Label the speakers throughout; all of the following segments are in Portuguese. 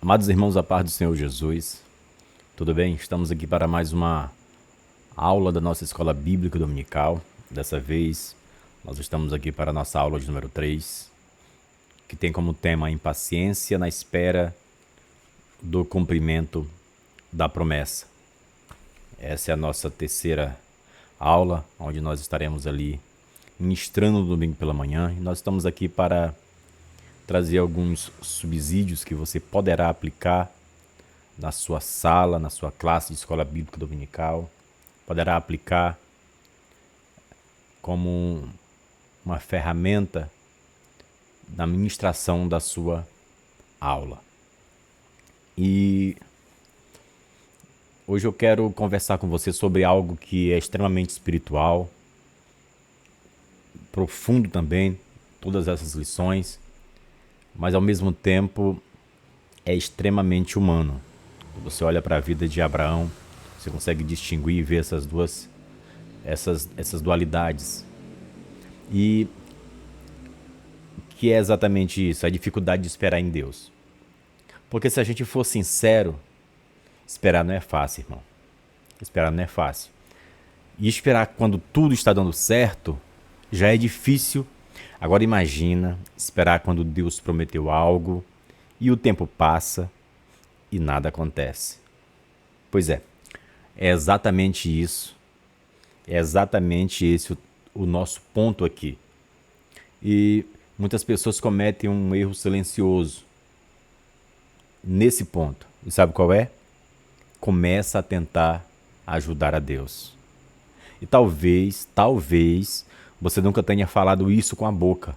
Speaker 1: Amados irmãos, a paz do Senhor Jesus, tudo bem? Estamos aqui para mais uma aula da nossa escola bíblica dominical. Dessa vez, nós estamos aqui para a nossa aula de número 3, que tem como tema a impaciência na espera do cumprimento da promessa. Essa é a nossa terceira aula, onde nós estaremos ali ministrando no domingo pela manhã. E nós estamos aqui para trazer alguns subsídios que você poderá aplicar na sua sala, na sua classe de escola bíblica dominical, poderá aplicar como uma ferramenta na ministração da sua aula. E hoje eu quero conversar com você sobre algo que é extremamente espiritual, profundo também, todas essas lições, mas ao mesmo tempo é extremamente humano. Quando você olha para a vida de Abraão, você consegue distinguir e ver essas dualidades. E que é exatamente isso, a dificuldade de esperar em Deus. Porque se a gente for sincero, esperar não é fácil, irmão. Esperar não é fácil. E esperar quando tudo está dando certo já é difícil. Agora imagina esperar quando Deus prometeu algo e o tempo passa e nada acontece. Pois é exatamente isso. É exatamente esse o nosso ponto aqui. E muitas pessoas cometem um erro silencioso nesse ponto. E sabe qual é? Começa a tentar ajudar a Deus. E talvez você nunca tenha falado isso com a boca,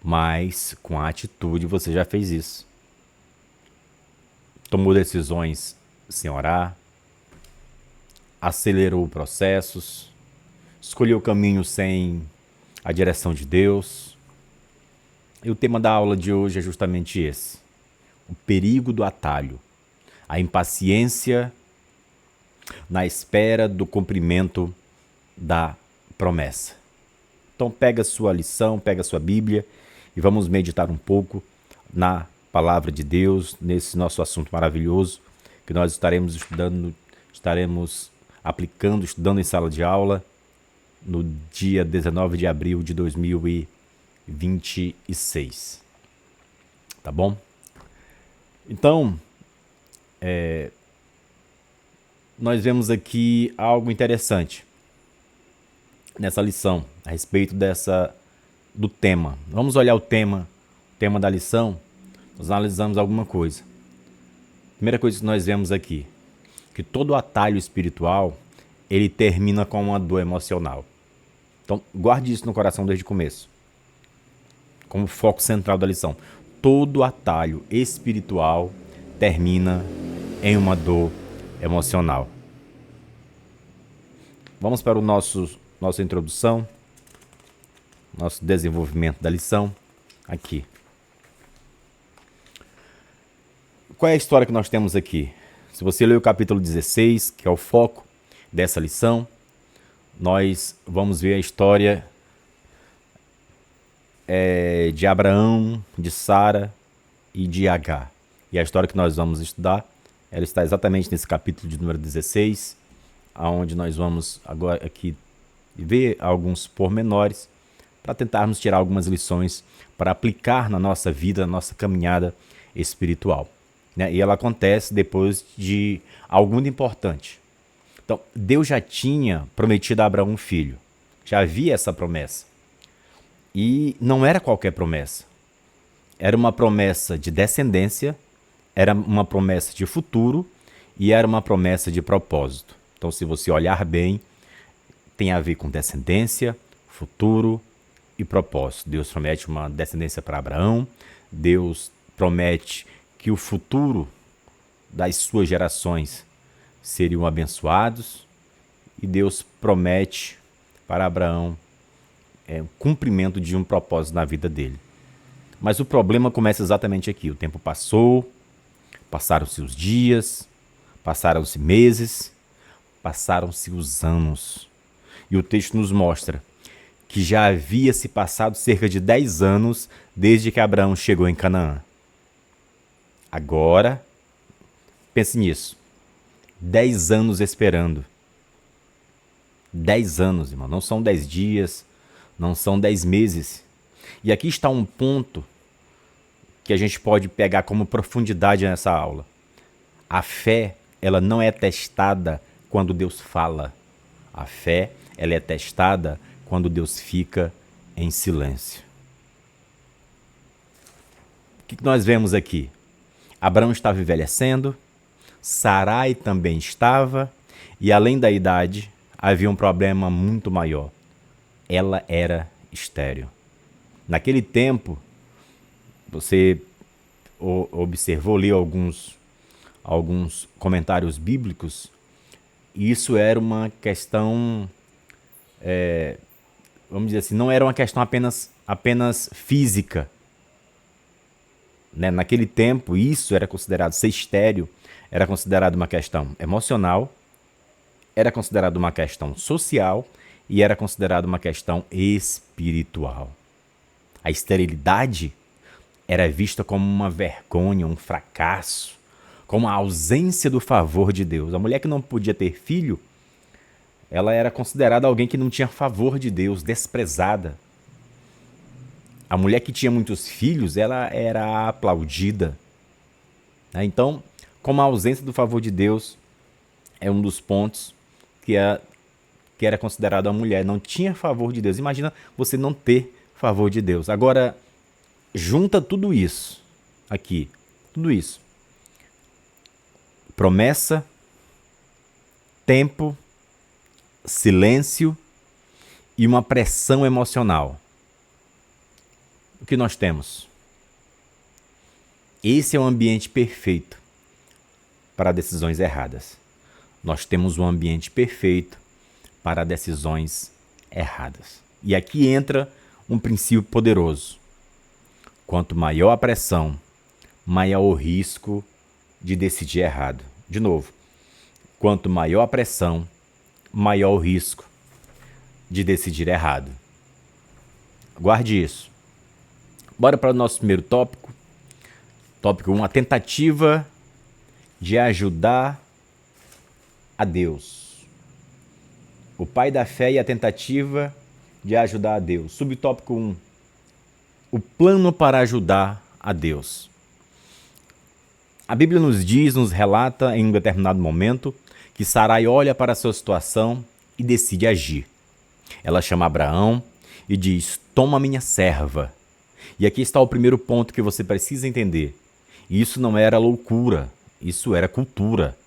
Speaker 1: mas com a atitude você já fez isso. Tomou decisões sem orar, acelerou processos, escolheu caminho sem a direção de Deus. E o tema da aula de hoje é justamente esse: o perigo do atalho, a impaciência na espera do cumprimento da promessa. Então pega a sua lição, pega a sua Bíblia e vamos meditar um pouco na palavra de Deus, nesse nosso assunto maravilhoso que nós estaremos estudando, estaremos aplicando, estudando em sala de aula no dia 19 de abril de 2026. Tá bom? Então, nós vemos aqui algo interessante nessa lição, a respeito do tema. Vamos olhar o tema da lição, nós analisamos alguma coisa. Primeira coisa que nós vemos aqui, que todo atalho espiritual, ele termina com uma dor emocional. Então, guarde isso no coração desde o começo, como foco central da lição. Todo atalho espiritual termina em uma dor emocional. Vamos para nossa introdução, nosso desenvolvimento da lição aqui. Qual é a história que nós temos aqui? Se você ler o capítulo 16, que é o foco dessa lição, nós vamos ver a história de Abraão, de Sara e de Agar. E a história que nós vamos estudar, ela está exatamente nesse capítulo de número 16, onde nós vamos agora aqui ver alguns pormenores para tentarmos tirar algumas lições para aplicar na nossa vida, na nossa caminhada espiritual. Né? E ela acontece depois de algo muito importante. Então, Deus já tinha prometido a Abraão um filho. Já havia essa promessa. E não era qualquer promessa. Era uma promessa de descendência, era uma promessa de futuro e era uma promessa de propósito. Então, se você olhar bem, tem a ver com descendência, futuro e propósito. Deus promete uma descendência para Abraão, Deus promete que o futuro das suas gerações seriam abençoados e Deus promete para Abraão o cumprimento de um propósito na vida dele. Mas o problema começa exatamente aqui. O tempo passou, passaram-se os dias, passaram-se meses, passaram-se os anos. E o texto nos mostra que já havia se passado cerca de 10 anos desde que Abraão chegou em Canaã. Agora, pense nisso. 10 anos esperando. 10 anos, irmão. Não são 10 dias, não são 10 meses. E aqui está um ponto que a gente pode pegar como profundidade nessa aula. A fé, ela não é testada quando Deus fala. A fé, ela é testada quando Deus fica em silêncio. O que nós vemos aqui? Abraão estava envelhecendo, Sarai também estava, e além da idade, havia um problema muito maior. Ela era estéril. Naquele tempo, você observou, leu alguns comentários bíblicos, e isso era uma questão, vamos dizer assim, não era uma questão apenas física. Né? Naquele tempo, isso era considerado, ser estéril, era considerado uma questão emocional, era considerado uma questão social e era considerado uma questão espiritual. A esterilidade era vista como uma vergonha, um fracasso, como a ausência do favor de Deus. A mulher que não podia ter filho, ela era considerada alguém que não tinha favor de Deus, desprezada. A mulher que tinha muitos filhos, ela era aplaudida. Então, como a ausência do favor de Deus é um dos pontos que era considerado a mulher, não tinha favor de Deus. Imagina você não ter favor de Deus. Agora, junta tudo isso aqui, tudo isso. Promessa, tempo, silêncio e uma pressão emocional. O que nós temos? Esse é o ambiente perfeito para decisões erradas. Nós temos um ambiente perfeito para decisões erradas. E aqui entra um princípio poderoso. Quanto maior a pressão, maior o risco de decidir errado. De novo, quanto maior a pressão, maior o risco de decidir errado. Guarde isso. Bora para o nosso primeiro tópico. Tópico 1, a tentativa de ajudar a Deus. O pai da fé e a tentativa de ajudar a Deus. Subtópico 1, o plano para ajudar a Deus. A Bíblia nos relata em um determinado momento que Sarai olha para a sua situação e decide agir. Ela chama Abraão e diz: toma minha serva. E aqui está o primeiro ponto que você precisa entender. Isso não era loucura, isso era cultura.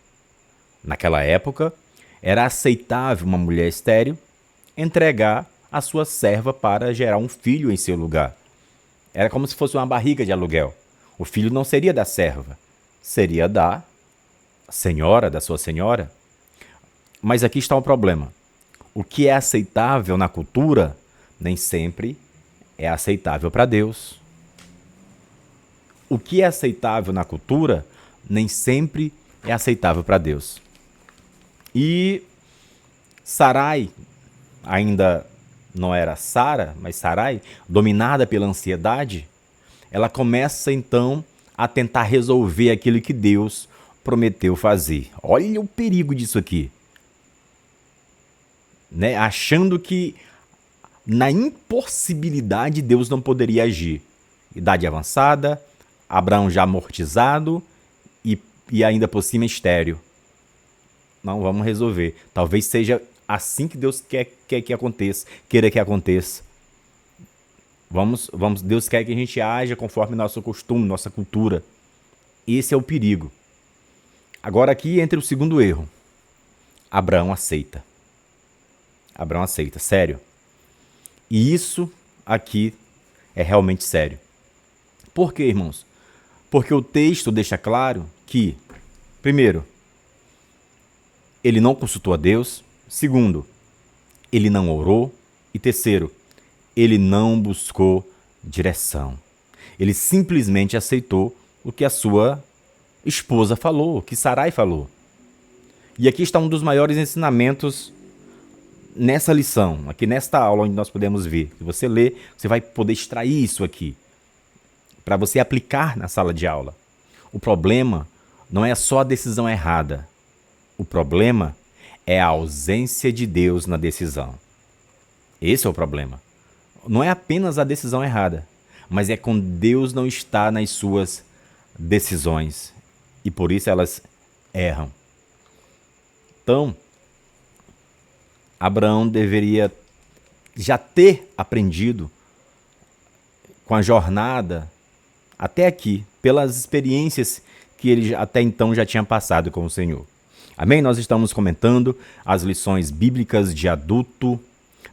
Speaker 1: Naquela época, era aceitável uma mulher estéril entregar a sua serva para gerar um filho em seu lugar. Era como se fosse uma barriga de aluguel. O filho não seria da serva, seria da senhora, da sua senhora. Mas aqui está um problema. O que é aceitável na cultura, nem sempre é aceitável para Deus. O que é aceitável na cultura, nem sempre é aceitável para Deus. E Sarai, ainda não era Sara, mas Sarai, dominada pela ansiedade, ela começa então a tentar resolver aquilo que Deus prometeu fazer. Olha o perigo disso aqui. Né? Achando que na impossibilidade Deus não poderia agir. Idade avançada, Abraão já amortizado e ainda por cima estéril. Não, vamos resolver. Talvez seja assim que Deus quer que aconteça, queira que aconteça. Deus quer que a gente haja conforme nosso costume, nossa cultura. Esse é o perigo. Agora aqui entra o segundo erro. Abraão aceita. Abraão aceita, sério. E isso aqui é realmente sério. Por quê, irmãos? Porque o texto deixa claro que, primeiro, ele não consultou a Deus. Segundo, ele não orou. E terceiro, ele não buscou direção. Ele simplesmente aceitou o que a sua esposa falou, o que Sarai falou. E aqui está um dos maiores ensinamentos nessa lição, aqui nesta aula onde nós podemos ver. Se você ler, você vai poder extrair isso aqui, para você aplicar na sala de aula. O problema não é só a decisão errada. O problema é a ausência de Deus na decisão. Esse é o problema. Não é apenas a decisão errada, mas é quando Deus não está nas suas decisões. E por isso elas erram. Então, Abraão deveria já ter aprendido com a jornada até aqui, pelas experiências que ele até então já tinha passado com o Senhor. Amém? Nós estamos comentando as lições bíblicas de adulto,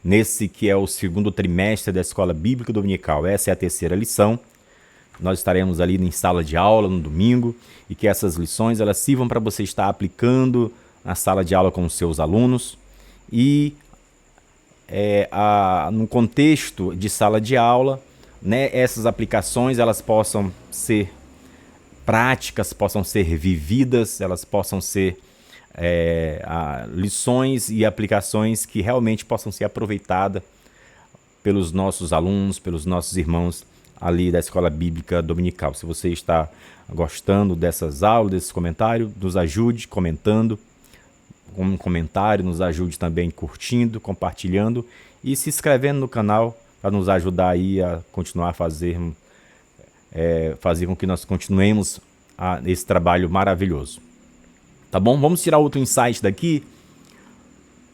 Speaker 1: nesse que é o segundo trimestre da Escola Bíblica Dominical. Essa é a terceira lição. Nós estaremos ali em sala de aula no domingo e que essas lições elas sirvam para você estar aplicando na sala de aula com os seus alunos e no contexto de sala de aula, né, essas aplicações elas possam ser práticas, possam ser vividas, elas possam ser lições e aplicações que realmente possam ser aproveitadas pelos nossos alunos, pelos nossos irmãos ali da Escola Bíblica Dominical. Se você está gostando dessas aulas, desses comentários, nos ajude comentando com um comentário, nos ajude também curtindo, compartilhando e se inscrevendo no canal para nos ajudar aí a continuar a fazer com que nós continuemos esse trabalho maravilhoso. Tá bom? Vamos tirar outro insight daqui.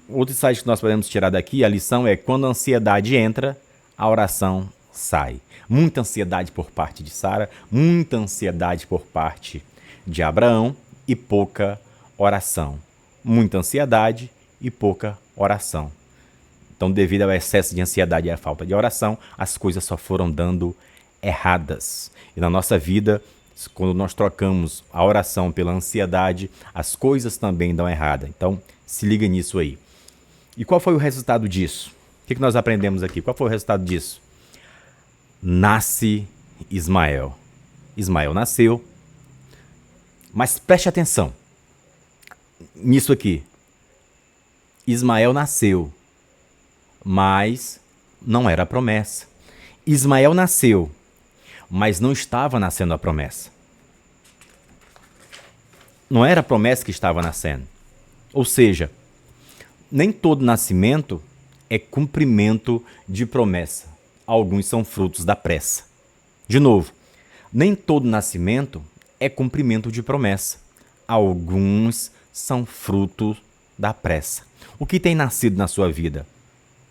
Speaker 1: Outro insight que nós podemos tirar daqui, a lição é: quando a ansiedade entra, a oração sai. Muita ansiedade por parte de Sara, muita ansiedade por parte de Abraão e pouca oração. Muita ansiedade e pouca oração. Então, devido ao excesso de ansiedade e à falta de oração, as coisas só foram dando erradas. E na nossa vida, quando nós trocamos a oração pela ansiedade, as coisas também dão errada. Então, se liga nisso aí. E qual foi o resultado disso? O que nós aprendemos aqui? Qual foi o resultado disso? Nasce Ismael. Ismael nasceu, mas preste atenção nisso aqui. Ismael nasceu, mas não era a promessa. Ismael nasceu, mas não estava nascendo a promessa. Não era a promessa que estava nascendo. Ou seja, nem todo nascimento é cumprimento de promessa. Alguns são frutos da pressa. De novo, nem todo nascimento é cumprimento de promessa. Alguns são frutos da pressa. O que tem nascido na sua vida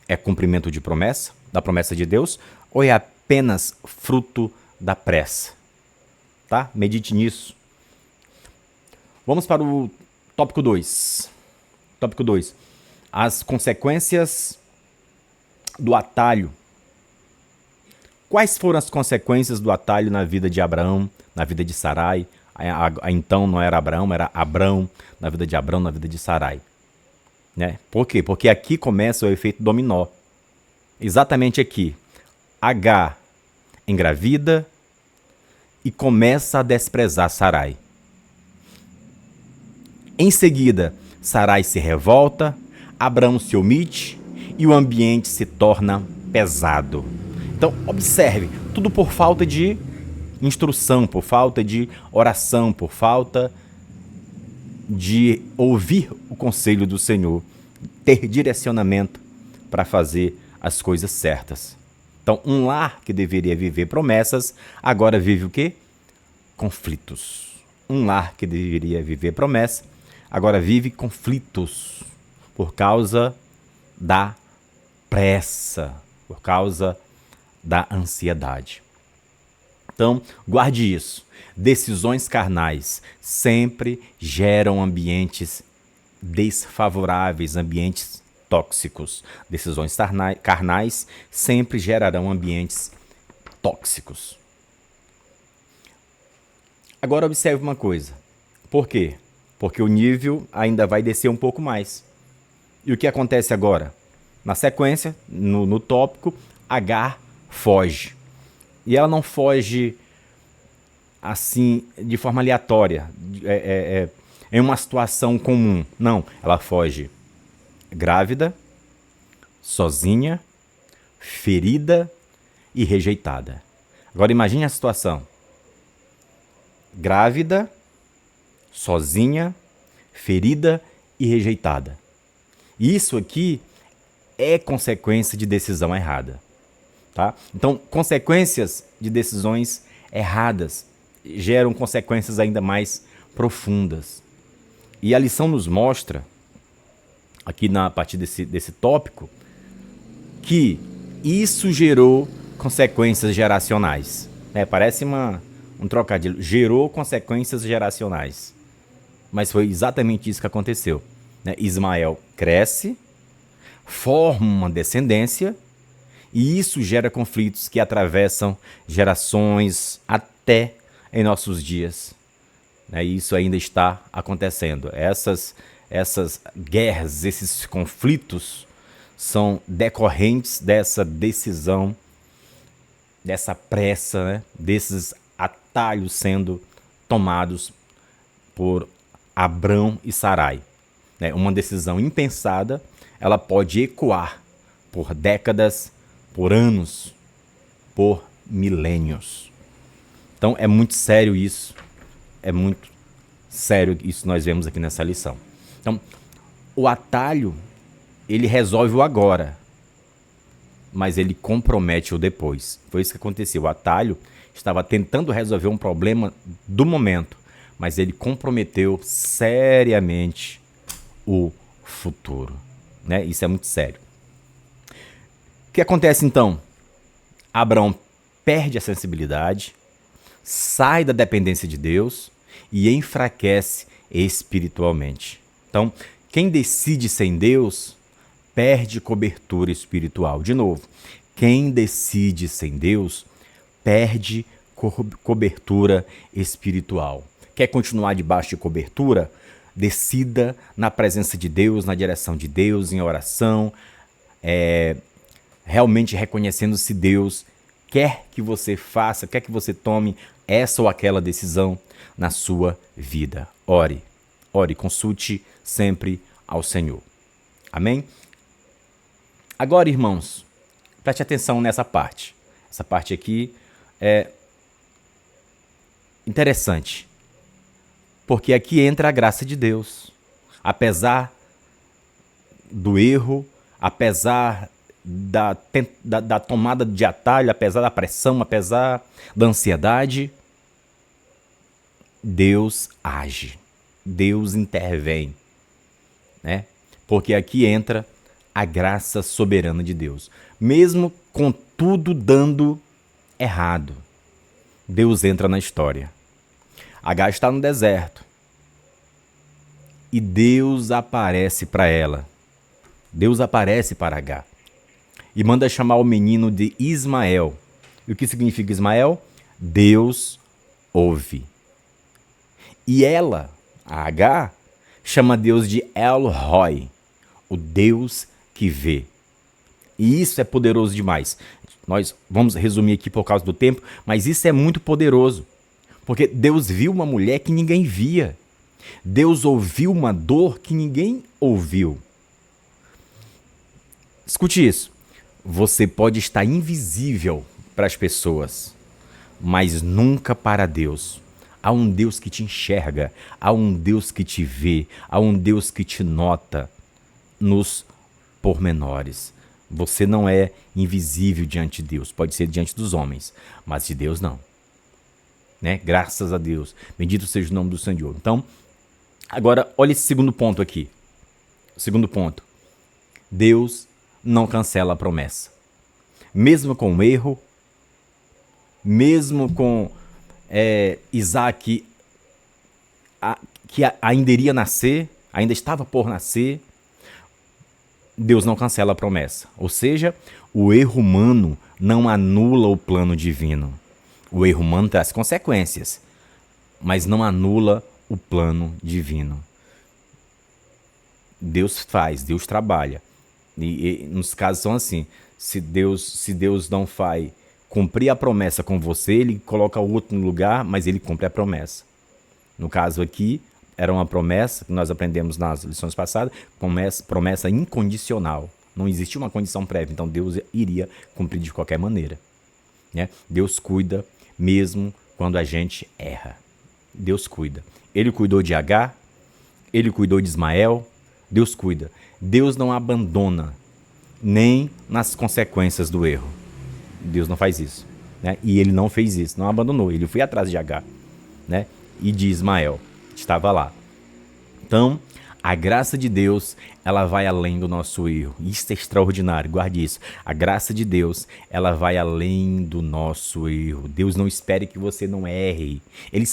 Speaker 1: é cumprimento de promessa, da promessa de Deus, ou é apenas fruto da pressa? Tá? Medite nisso. Vamos para o tópico 2. Tópico 2. As consequências do atalho. Quais foram as consequências do atalho na vida de Abraão, na vida de Sarai? Então não era Abraão, era Abrão, na vida de Abrão, na vida de Sarai. Né? Por quê? Porque aqui começa o efeito dominó. Exatamente aqui. Agar engravida e começa a desprezar Sarai. Em seguida, Sarai se revolta, Abrão se omite e o ambiente se torna pesado. Então, observe, tudo por falta de instrução, por falta de oração, por falta de ouvir o conselho do Senhor, ter direcionamento para fazer as coisas certas. Então, um lar que deveria viver promessas, agora vive o quê? Conflitos. Um lar que deveria viver promessa, agora vive conflitos por causa da pressa, por causa da ansiedade. Então, guarde isso. Decisões carnais sempre geram ambientes desfavoráveis, ambientes tóxicos. Decisões carnais sempre gerarão ambientes tóxicos. Agora observe uma coisa. Por quê? Porque o nível ainda vai descer um pouco mais. E o que acontece agora? Na sequência, no tópico, Agar foge. E ela não foge assim, de forma aleatória, em uma situação comum. Não, ela foge grávida, sozinha, ferida e rejeitada. Agora imagine a situação. grávida, sozinha, ferida e rejeitada. Isso aqui é consequência de decisão errada. Tá? Então, consequências de decisões erradas geram consequências ainda mais profundas. E a lição nos mostra, aqui a partir desse tópico, que isso gerou consequências geracionais. Parece um trocadilho. Gerou consequências geracionais. Mas foi exatamente isso que aconteceu. Ismael cresce, forma uma descendência, e isso gera conflitos que atravessam gerações até em nossos dias. E isso ainda está acontecendo. Essas guerras, esses conflitos são decorrentes dessa decisão, dessa pressa, desses atalhos sendo tomados por Abrão e Sarai. Uma decisão impensada, ela pode ecoar por décadas, por anos, por milênios. Então é muito sério isso. É muito sério isso que nós vemos aqui nessa lição. Então, o atalho, ele resolve o agora, mas ele compromete o depois. Foi isso que aconteceu. O atalho estava tentando resolver um problema do momento, mas ele comprometeu seriamente o futuro. Isso é muito sério. O que acontece então? Abraão perde a sensibilidade, sai da dependência de Deus e enfraquece espiritualmente. Então, quem decide sem Deus perde cobertura espiritual. De novo, quem decide sem Deus perde cobertura espiritual. Quer continuar debaixo de cobertura? Decida na presença de Deus, na direção de Deus, em oração, realmente reconhecendo se Deus quer que você faça, quer que você tome essa ou aquela decisão na sua vida. Ore, consulte sempre ao Senhor. Amém? Agora, irmãos, preste atenção nessa parte. Essa parte aqui é interessante, porque aqui entra a graça de Deus. Apesar do erro, apesar da tomada de atalho, apesar da pressão, apesar da ansiedade, Deus age, Deus intervém, Porque aqui entra a graça soberana de Deus. Mesmo com tudo dando errado, Deus entra na história. Agar está no deserto e Deus aparece para ela. Deus aparece para Agar e manda chamar o menino de Ismael. E o que significa Ismael? Deus ouve. E ela, a Agar, chama Deus de El Roi, o Deus que vê. E isso é poderoso demais. Nós vamos resumir aqui por causa do tempo, mas isso é muito poderoso. Porque Deus viu uma mulher que ninguém via. Deus ouviu uma dor que ninguém ouviu. Escute isso. Você pode estar invisível para as pessoas, mas nunca para Deus. Há um Deus que te enxerga, há um Deus que te vê, há um Deus que te nota nos pormenores. Você não é invisível diante de Deus. Pode ser diante dos homens, mas de Deus não. Graças a Deus. Bendito seja o nome do Senhor. Então, agora, olha esse segundo ponto aqui. Segundo ponto. Deus não cancela a promessa. Mesmo com o erro, mesmo com Isaac, que ainda iria nascer, ainda estava por nascer, Deus não cancela a promessa. Ou seja, o erro humano não anula o plano divino. O erro humano traz consequências, mas não anula o plano divino. Deus faz, Deus trabalha. E nos casos são assim, se Deus não vai cumprir a promessa com você, ele coloca o outro no lugar, mas ele cumpre a promessa. No caso aqui, era uma promessa que nós aprendemos nas lições passadas, promessa incondicional. Não existia uma condição prévia, então Deus iria cumprir de qualquer maneira. Deus cuida mesmo quando a gente erra. Deus cuida. Ele cuidou de Agar, ele cuidou de Ismael, Deus cuida. Deus não abandona nem nas consequências do erro. Deus não faz isso, né? E ele não fez isso, não abandonou. Ele foi atrás de Agar, né? E de Ismael, estava lá. Então, a graça de Deus, ela vai além do nosso erro. Isso é extraordinário, guarde isso. A graça de Deus, ela vai além do nosso erro. Deus não espera que você não erre. Ele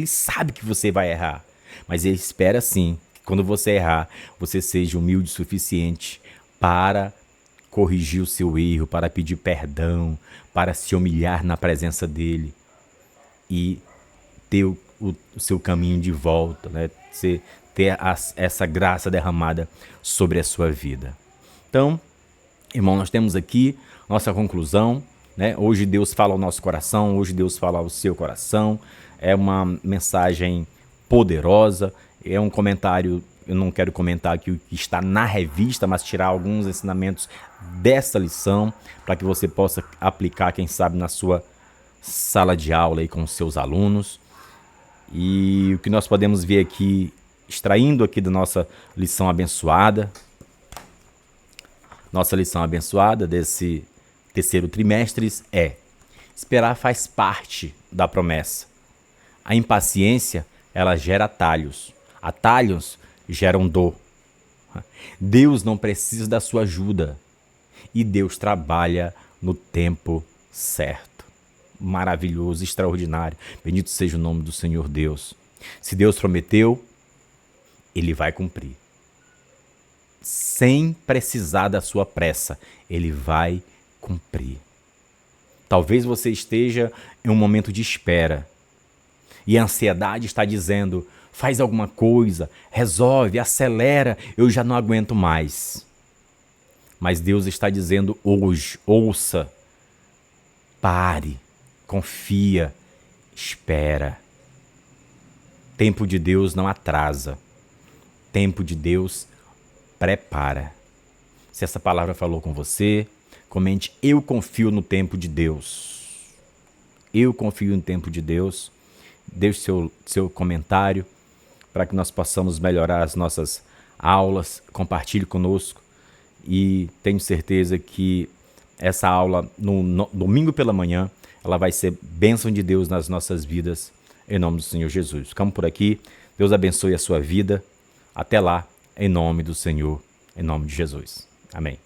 Speaker 1: sabe que você vai errar. Mas ele espera sim que quando você errar, você seja humilde o suficiente para corrigir o seu erro, para pedir perdão, para se humilhar na presença dele e ter o seu caminho de volta, né? Ter essa graça derramada sobre a sua vida. Então, irmão, nós temos aqui nossa conclusão, né? Hoje Deus fala ao nosso coração, hoje Deus fala ao seu coração. É uma mensagem poderosa, é um comentário. Eu não quero comentar aqui o que está na revista, mas tirar alguns ensinamentos dessa lição para que você possa aplicar, quem sabe, na sua sala de aula aí com os seus alunos. E o que nós podemos ver aqui, extraindo aqui da nossa lição abençoada desse terceiro trimestre é: esperar faz parte da promessa. A impaciência, ela gera atalhos. Atalhos geram dor. Deus não precisa da sua ajuda. E Deus trabalha no tempo certo. Maravilhoso, extraordinário. Bendito seja o nome do Senhor Deus. Se Deus prometeu, Ele vai cumprir. Sem precisar da sua pressa, Ele vai cumprir. Talvez você esteja em um momento de espera. E a ansiedade está dizendo: faz alguma coisa, resolve, acelera, eu já não aguento mais. Mas Deus está dizendo hoje: ouça, pare, confia, espera. Tempo de Deus não atrasa. Tempo de Deus prepara. Se essa palavra falou com você, comente: eu confio no tempo de Deus. Eu confio no tempo de Deus. Deixe seu comentário para que nós possamos melhorar as nossas aulas. Compartilhe conosco e tenho certeza que essa aula no domingo pela manhã ela vai ser bênção de Deus nas nossas vidas, em nome do Senhor Jesus. Ficamos por aqui. Deus abençoe a sua vida. Até lá, em nome do Senhor, em nome de Jesus. Amém.